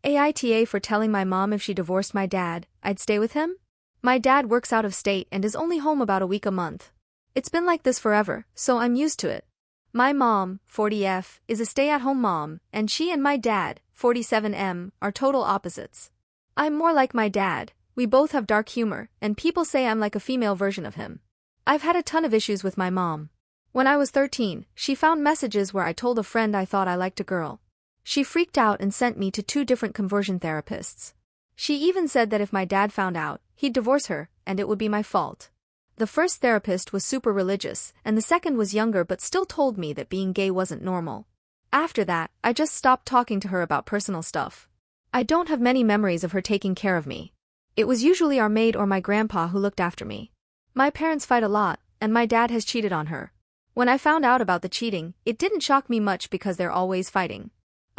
AITA for telling my mom if she divorced my dad, I'd stay with him? My dad works out of state and is only home about a week a month. It's been like this forever, so I'm used to it. My mom, 40F, is a stay-at-home mom, and she and my dad, 47M, are total opposites. I'm more like my dad, we both have dark humor, and people say I'm like a female version of him. I've had a ton of issues with my mom. When I was 13, she found messages where I told a friend I thought I liked a girl. She freaked out and sent me to 2 different conversion therapists. She even said that if my dad found out, he'd divorce her, and it would be my fault. The first therapist was super religious, and the second was younger but still told me that being gay wasn't normal. After that, I just stopped talking to her about personal stuff. I don't have many memories of her taking care of me. It was usually our maid or my grandpa who looked after me. My parents fight a lot, and my dad has cheated on her. When I found out about the cheating, it didn't shock me much because they're always fighting.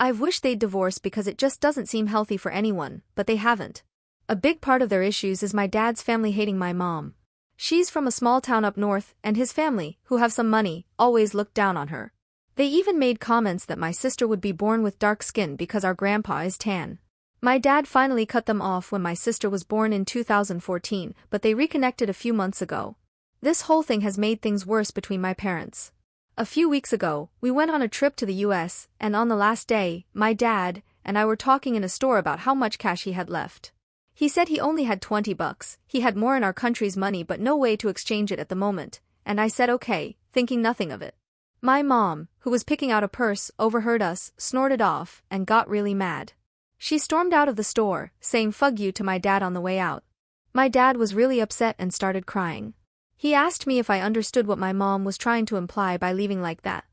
I've wished they'd divorce because it just doesn't seem healthy for anyone, but they haven't. A big part of their issues is my dad's family hating my mom. She's from a small town up north, and his family, who have some money, always look down on her. They even made comments that my sister would be born with dark skin because our grandpa is tan. My dad finally cut them off when my sister was born in 2014, but they reconnected a few months ago. This whole thing has made things worse between my parents. A few weeks ago, we went on a trip to the US, and on the last day, my dad and I were talking in a store about how much cash he had left. He said he only had $20, he had more in our country's money but no way to exchange it at the moment, and I said okay, thinking nothing of it. My mom, who was picking out a purse, overheard us, snorted off, and got really mad. She stormed out of the store, saying "Fug you" to my dad on the way out. My dad was really upset and started crying. He asked me if I understood what my mom was trying to imply by leaving like that.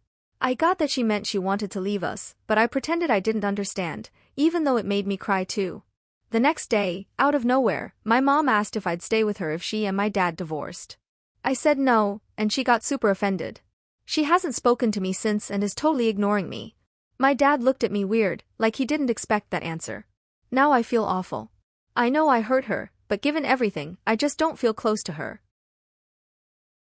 I got that she meant she wanted to leave us, but I pretended I didn't understand, even though it made me cry too. The next day, out of nowhere, my mom asked if I'd stay with her if she and my dad divorced. I said no, and she got super offended. She hasn't spoken to me since and is totally ignoring me. My dad looked at me weird, like he didn't expect that answer. Now I feel awful. I know I hurt her, but given everything, I just don't feel close to her.